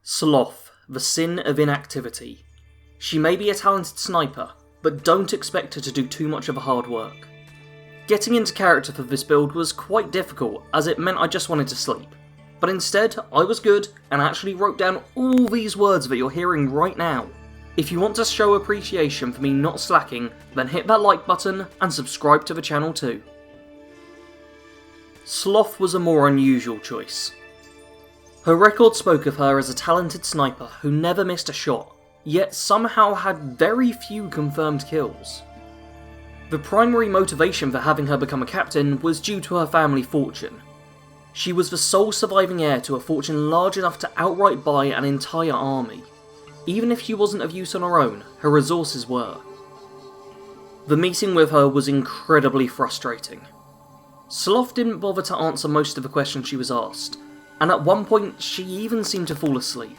Sloth, the sin of inactivity. She may be a talented sniper, but don't expect her to do too much of the hard work. Getting into character for this build was quite difficult, as it meant I just wanted to sleep. But instead, I was good, and actually wrote down all these words that you're hearing right now. If you want to show appreciation for me not slacking, then hit that like button, and subscribe to the channel too. Sloth was a more unusual choice. Her record spoke of her as a talented sniper who never missed a shot, yet somehow had very few confirmed kills. The primary motivation for having her become a captain was due to her family fortune. She was the sole surviving heir to a fortune large enough to outright buy an entire army. Even if she wasn't of use on her own, her resources were. The meeting with her was incredibly frustrating. Sloth didn't bother to answer most of the questions she was asked, and at one point she even seemed to fall asleep.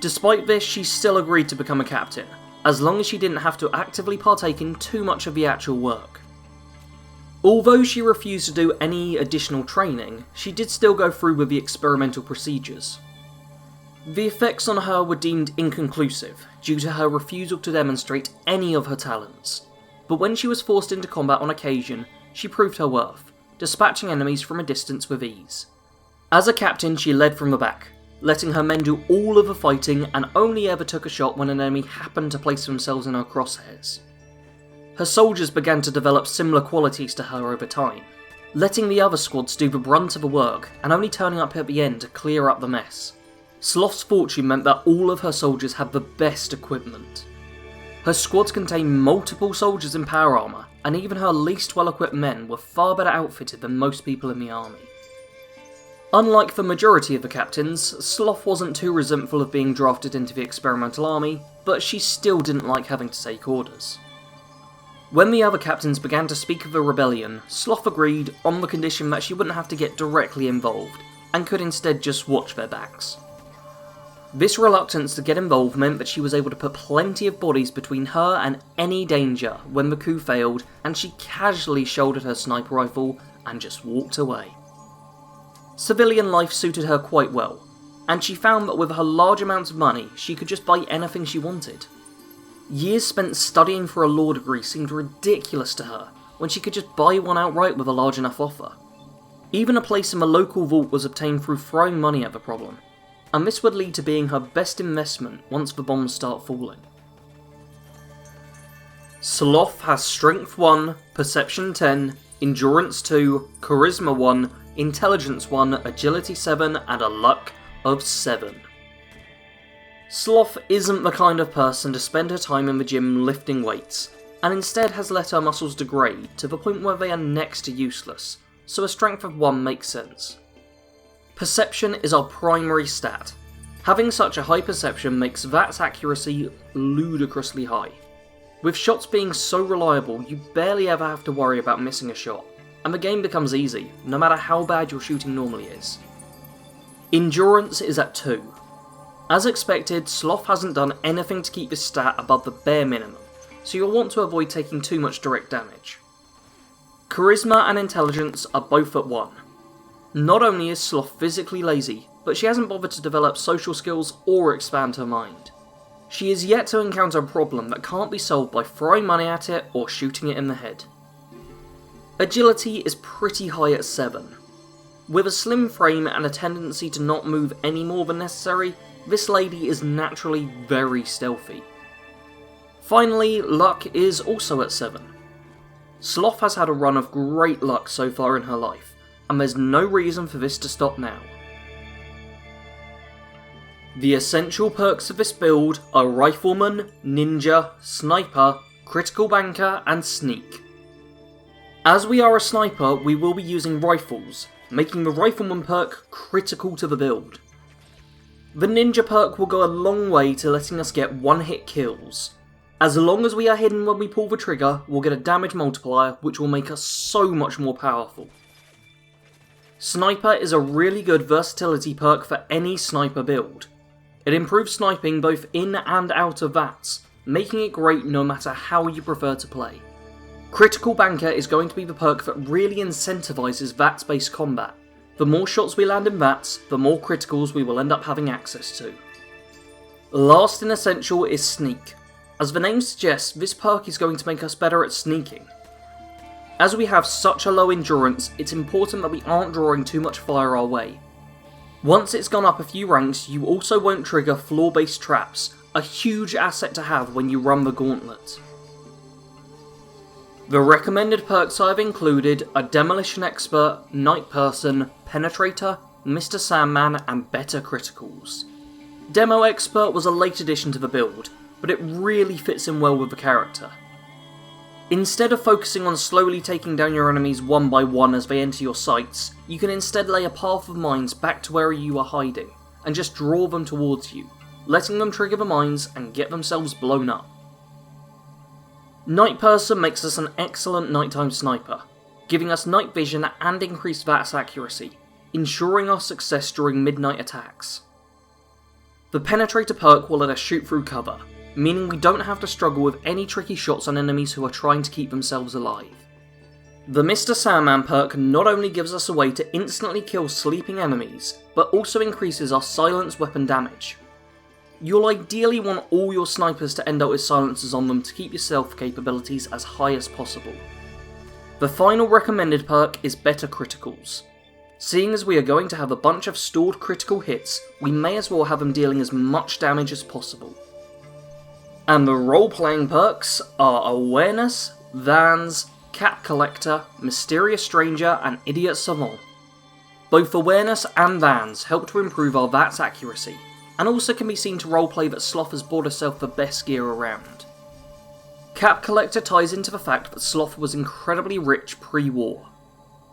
Despite this, she still agreed to become a captain, as long as she didn't have to actively partake in too much of the actual work. Although she refused to do any additional training, she did still go through with the experimental procedures. The effects on her were deemed inconclusive, due to her refusal to demonstrate any of her talents, but when she was forced into combat on occasion, she proved her worth, dispatching enemies from a distance with ease. As a captain, she led from the back, letting her men do all of the fighting and only ever took a shot when an enemy happened to place themselves in her crosshairs. Her soldiers began to develop similar qualities to her over time, letting the other squads do the brunt of the work and only turning up at the end to clear up the mess. Sloth's fortune meant that all of her soldiers had the best equipment. Her squads contained multiple soldiers in power armour, and even her least well-equipped men were far better outfitted than most people in the army. Unlike the majority of the captains, Sloth wasn't too resentful of being drafted into the experimental army, but she still didn't like having to take orders. When the other captains began to speak of the rebellion, Sloth agreed on the condition that she wouldn't have to get directly involved, and could instead just watch their backs. This reluctance to get involved meant that she was able to put plenty of bodies between her and any danger when the coup failed, and she casually shouldered her sniper rifle and just walked away. Civilian life suited her quite well, and she found that with her large amounts of money, she could just buy anything she wanted. Years spent studying for a law degree seemed ridiculous to her, when she could just buy one outright with a large enough offer. Even a place in the local vault was obtained through throwing money at the problem, and this would lead to being her best investment once the bombs start falling. Sloth has Strength 1, Perception 10, Endurance 2, Charisma 1, Intelligence 1, Agility 7, and a Luck of 7. Sloth isn't the kind of person to spend her time in the gym lifting weights, and instead has let her muscles degrade to the point where they are next to useless, so a strength of 1 makes sense. Perception is our primary stat. Having such a high perception makes that accuracy ludicrously high. With shots being so reliable, you barely ever have to worry about missing a shot, and the game becomes easy, no matter how bad your shooting normally is. Endurance is at 2. As expected, Sloth hasn't done anything to keep this stat above the bare minimum, so you'll want to avoid taking too much direct damage. Charisma and Intelligence are both at 1. Not only is Sloth physically lazy, but she hasn't bothered to develop social skills or expand her mind. She is yet to encounter a problem that can't be solved by throwing money at it or shooting it in the head. Agility is pretty high at 7. With a slim frame and a tendency to not move any more than necessary, this lady is naturally very stealthy. Finally, Luck is also at 7. Sloth has had a run of great luck so far in her life, and there's no reason for this to stop now. The essential perks of this build are Rifleman, Ninja, Sniper, Critical Banker, and Sneak. As we are a sniper, we will be using rifles, making the Rifleman perk critical to the build. The Ninja perk will go a long way to letting us get one-hit kills. As long as we are hidden when we pull the trigger, we'll get a damage multiplier which will make us so much more powerful. Sniper is a really good versatility perk for any sniper build. It improves sniping both in and out of VATS, making it great no matter how you prefer to play. Critical Banker is going to be the perk that really incentivises VATS based combat. The more shots we land in VATS, the more criticals we will end up having access to. Last in Essential is Sneak. As the name suggests, this perk is going to make us better at sneaking. As we have such a low endurance, it's important that we aren't drawing too much fire our way. Once it's gone up a few ranks, you also won't trigger floor-based traps, a huge asset to have when you run the gauntlet. The recommended perks I've included are Demolition Expert, Night Person, Penetrator, Mr. Sandman, and Better Criticals. Demo Expert was a late addition to the build, but it really fits in well with the character. Instead of focusing on slowly taking down your enemies one by one as they enter your sights, you can instead lay a path of mines back to where you are hiding, and just draw them towards you, letting them trigger the mines and get themselves blown up. Night Person makes us an excellent nighttime sniper, giving us night vision and increased VATS accuracy, ensuring our success during midnight attacks. The Penetrator perk will let us shoot through cover, meaning we don't have to struggle with any tricky shots on enemies who are trying to keep themselves alive. The Mr. Sandman perk not only gives us a way to instantly kill sleeping enemies, but also increases our silence weapon damage. You'll ideally want all your snipers to end up with silencers on them to keep your stealth capabilities as high as possible. The final recommended perk is Better Criticals. Seeing as we are going to have a bunch of stored critical hits, we may as well have them dealing as much damage as possible. And the role-playing perks are Awareness, Vans, Cap Collector, Mysterious Stranger, and Idiot Savant. Both Awareness and Vans help to improve our VATS accuracy, and also can be seen to roleplay that Sloth has bought herself the best gear around. Cap Collector ties into the fact that Sloth was incredibly rich pre-war.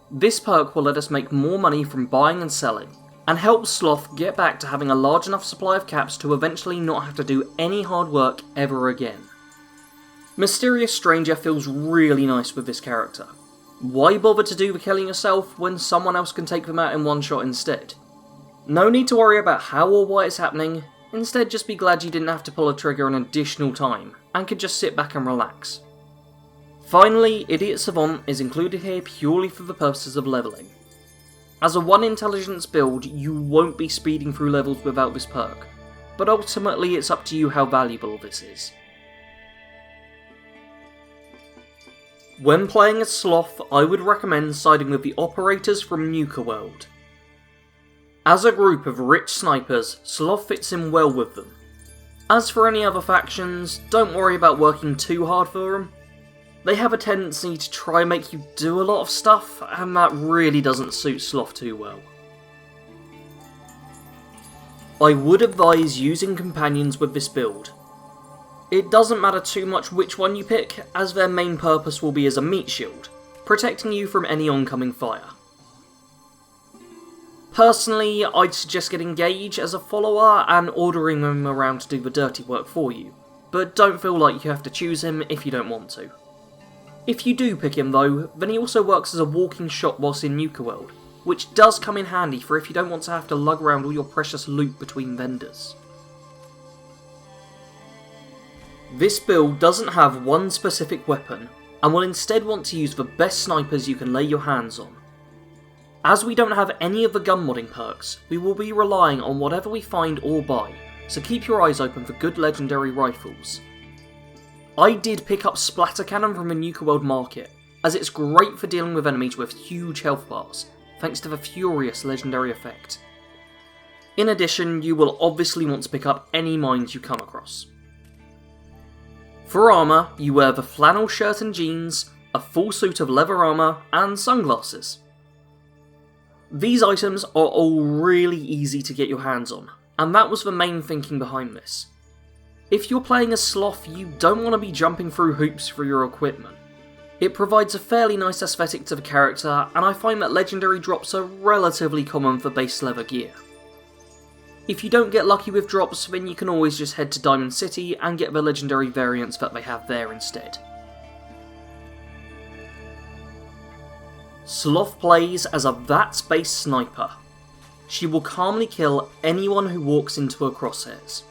This perk will let us make more money from buying and selling, and help Sloth get back to having a large enough supply of caps to eventually not have to do any hard work ever again. Mysterious Stranger feels really nice with this character. Why bother to do the killing yourself when someone else can take them out in one shot instead? No need to worry about how or why it's happening, instead just be glad you didn't have to pull a trigger an additional time, and could just sit back and relax. Finally, Idiot Savant is included here purely for the purposes of leveling. As a 1 intelligence build, you won't be speeding through levels without this perk, but ultimately it's up to you how valuable this is. When playing as Sloth, I would recommend siding with the operators from Nuka World. As a group of rich snipers, Sloth fits in well with them. As for any other factions, don't worry about working too hard for them. They have a tendency to try and make you do a lot of stuff, and that really doesn't suit Sloth too well. I would advise using companions with this build. It doesn't matter too much which one you pick, as their main purpose will be as a meat shield, protecting you from any oncoming fire. Personally, I'd suggest getting Gage as a follower and ordering him around to do the dirty work for you, but don't feel like you have to choose him if you don't want to. If you do pick him though, then he also works as a walking shop whilst in Nuka World, which does come in handy for if you don't want to have to lug around all your precious loot between vendors. This build doesn't have one specific weapon, and will instead want to use the best snipers you can lay your hands on. As we don't have any of the gun modding perks, we will be relying on whatever we find or buy, so keep your eyes open for good legendary rifles. I did pick up Splatter Cannon from the Nuka World market, as it's great for dealing with enemies with huge health bars, thanks to the Furious legendary effect. In addition, you will obviously want to pick up any mines you come across. For armour, you wear the flannel shirt and jeans, a full suit of leather armour, and sunglasses. These items are all really easy to get your hands on, and that was the main thinking behind this. If you're playing as Sloth, you don't want to be jumping through hoops for your equipment. It provides a fairly nice aesthetic to the character, and I find that legendary drops are relatively common for base leather gear. If you don't get lucky with drops, then you can always just head to Diamond City and get the legendary variants that they have there instead. Sloth plays as a VATS-based sniper. She will calmly kill anyone who walks into her crosshairs.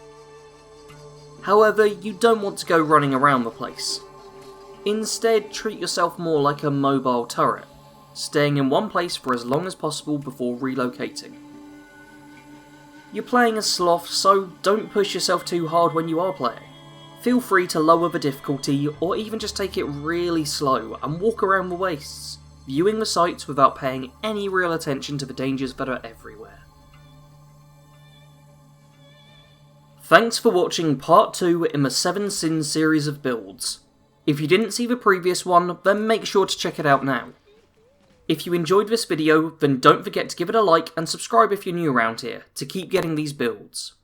However, you don't want to go running around the place. Instead, treat yourself more like a mobile turret, staying in one place for as long as possible before relocating. You're playing as Sloth, so don't push yourself too hard when you are playing. Feel free to lower the difficulty, or even just take it really slow and walk around the wastes, viewing the sights without paying any real attention to the dangers that are everywhere. Thanks for watching part 2 in the 7 Sins series of builds. If you didn't see the previous one, then make sure to check it out now. If you enjoyed this video, then don't forget to give it a like and subscribe if you're new around here, to keep getting these builds.